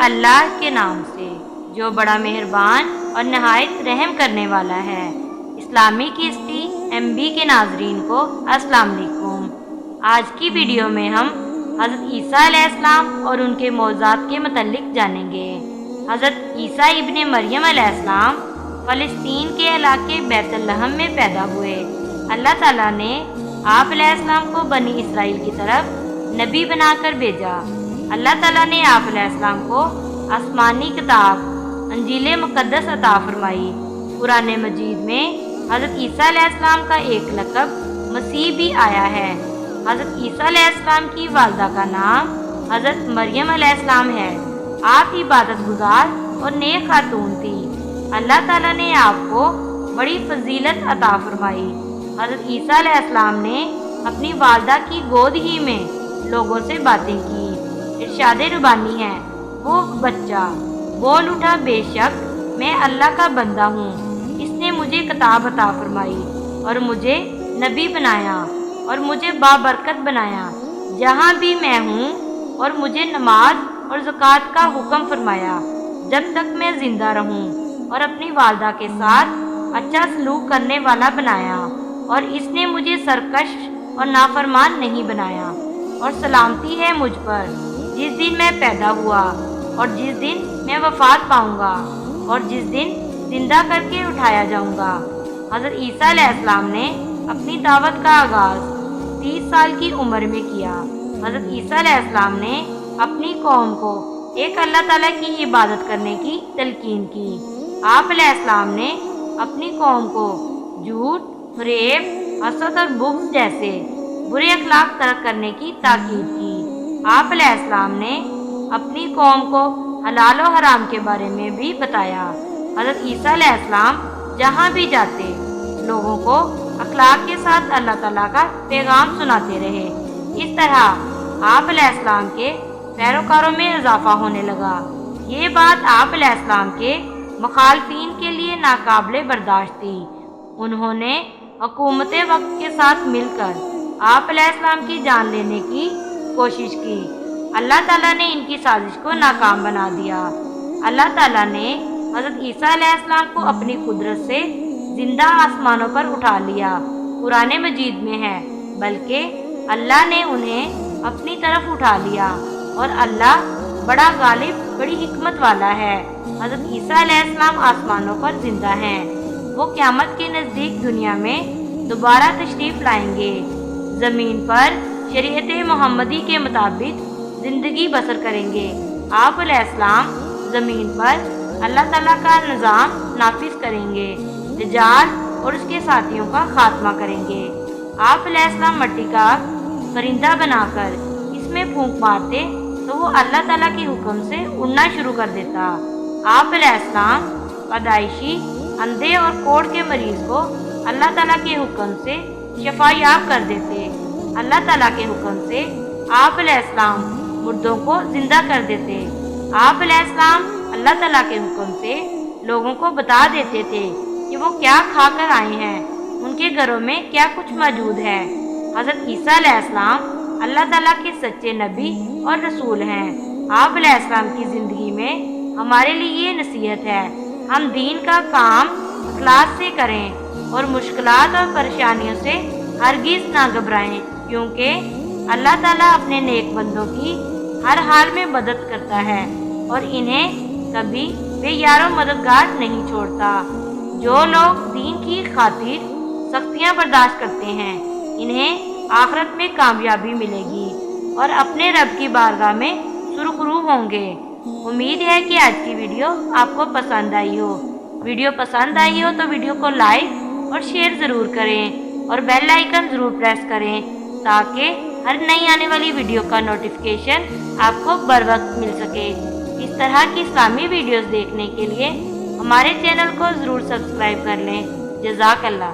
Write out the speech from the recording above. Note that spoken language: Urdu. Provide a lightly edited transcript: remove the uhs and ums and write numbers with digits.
اللہ کے نام سے جو بڑا مہربان اور نہایت رحم کرنے والا ہے۔ اسلامی کشتی MB کے ناظرین کو السلام علیکم۔ آج کی ویڈیو میں ہم حضرت عیسیٰ علیہ السلام اور ان کے معجزات کے متعلق جانیں گے۔ حضرت عیسیٰ ابن مریم علیہ السلام فلسطین کے علاقے بیت لحم میں پیدا ہوئے۔ اللہ تعالیٰ نے آپ علیہ السلام کو بنی اسرائیل کی طرف نبی بنا کر بھیجا۔ اللہ تعالیٰ نے آپ علیہ السلام کو آسمانی کتاب انجیل مقدس عطا فرمائی۔ قرآن مجید میں حضرت عیسیٰ علیہ السلام کا ایک لقب مسیح بھی آیا ہے۔ حضرت عیسیٰ علیہ السلام کی والدہ کا نام حضرت مریم علیہ السلام ہے۔ آپ عبادت گزار اور نیک خاتون تھی۔ اللہ تعالیٰ نے آپ کو بڑی فضیلت عطا فرمائی۔ حضرت عیسیٰ علیہ السلام نے اپنی والدہ کی گود ہی میں لوگوں سے باتیں کی۔ ارشاد ربانی ہے، وہ بچہ بول اٹھا، بے شک میں اللہ کا بندہ ہوں، اس نے مجھے کتاب عطا فرمائی اور مجھے نبی بنایا اور مجھے بابرکت بنایا جہاں بھی میں ہوں، اور مجھے نماز اور زکوٰۃ کا حکم فرمایا جب تک میں زندہ رہوں، اور اپنی والدہ کے ساتھ اچھا سلوک کرنے والا بنایا، اور اس نے مجھے سرکش اور نافرمان نہیں بنایا۔ اور سلامتی ہے مجھ پر جس دن میں پیدا ہوا، اور جس دن میں وفات پاؤں گا، اور جس دن زندہ کر کے اٹھایا جاؤں گا۔ حضرت عیسیٰ علیہ السلام نے اپنی دعوت کا آغاز 30 سال کی عمر میں کیا۔ حضرت عیسیٰ علیہ السلام نے اپنی قوم کو ایک اللہ تعالیٰ کی عبادت کرنے کی تلقین کی۔ آپ علیہ السلام نے اپنی قوم کو جھوٹ، فریب، حسد اور بغض جیسے برے اخلاق ترک کرنے کی تاکید کی۔ آپ علیہ السلام نے اپنی قوم کو حلال و حرام کے بارے میں بھی بتایا۔ حضرت عیسیٰ علیہ السلام جہاں بھی جاتے لوگوں کو اخلاق کے ساتھ اللہ تعالیٰ کا پیغام سناتے رہے۔ اس طرح آپ علیہ السلام کے پیروکاروں میں اضافہ ہونے لگا۔ یہ بات آپ علیہ السلام کے مخالفین کے لیے ناقابل برداشت تھی۔ انہوں نے حکومت وقت کے ساتھ مل کر آپ علیہ السلام کی جان لینے کی کوشش کی۔ اللہ تعالیٰ نے ان کی سازش کو ناکام بنا دیا۔ اللہ تعالیٰ نے حضرت عیسیٰ علیہ السلام کو اپنی قدرت سے زندہ آسمانوں پر اٹھا لیا۔ قرآن مجید میں ہے، بلکہ اللہ نے انہیں اپنی طرف اٹھا لیا، اور اللہ بڑا غالب، بڑی حکمت والا ہے۔ حضرت عیسیٰ علیہ السلام آسمانوں پر زندہ ہیں۔ وہ قیامت کے نزدیک دنیا میں دوبارہ تشریف لائیں گے، زمین پر شریعت محمدی کے مطابق زندگی بسر کریں گے۔ آپ علیہ السلام زمین پر اللہ تعالیٰ کا نظام نافذ کریں گے، دجال اور اس کے ساتھیوں کا خاتمہ کریں گے۔ آپ علیہ السلام مٹی کا پرندہ بنا کر اس میں پھونک مارتے تو وہ اللہ تعالیٰ کے حکم سے اڑنا شروع کر دیتا۔ آپ علیہ السلام پیدائشی اندھے اور کوڑ کے مریض کو اللہ تعالیٰ کے حکم سے شفا یاب کر دیتے۔ اللہ تعالیٰ کے حکم سے آپ علیہ السلام مردوں کو زندہ کر دیتے۔ آپ علیہ السلام اللہ تعالیٰ کے حکم سے لوگوں کو بتا دیتے تھے کہ وہ کیا کھا کر آئے ہیں، ان کے گھروں میں کیا کچھ موجود ہے۔ حضرت عیسیٰ علیہ السلام اللہ تعالیٰ کے سچے نبی اور رسول ہیں۔ آپ علیہ السلام کی زندگی میں ہمارے لیے یہ نصیحت ہے، ہم دین کا کام اخلاص سے کریں اور مشکلات اور پریشانیوں سے ہرگز نہ گھبرائیں، کیونکہ اللہ تعالیٰ اپنے نیک بندوں کی ہر حال میں مدد کرتا ہے اور انہیں کبھی بے یار و مددگار نہیں چھوڑتا۔ جو لوگ دین کی خاطر سختیاں برداشت کرتے ہیں، انہیں آخرت میں کامیابی ملے گی اور اپنے رب کی بارگاہ میں سرخرو ہوں گے۔ امید ہے کہ آج کی ویڈیو آپ کو پسند آئی ہو۔ ویڈیو پسند آئی ہو تو ویڈیو کو لائک اور شیئر ضرور کریں، اور بیل آئیکن ضرور پریس کریں تاکہ ہر نئی آنے والی ویڈیو کا نوٹیفیکیشن آپ کو بر وقت مل سکے۔ اس طرح کی اسلامی ویڈیوز دیکھنے کے لیے ہمارے چینل کو ضرور سبسکرائب کر لیں۔ جزاک اللہ۔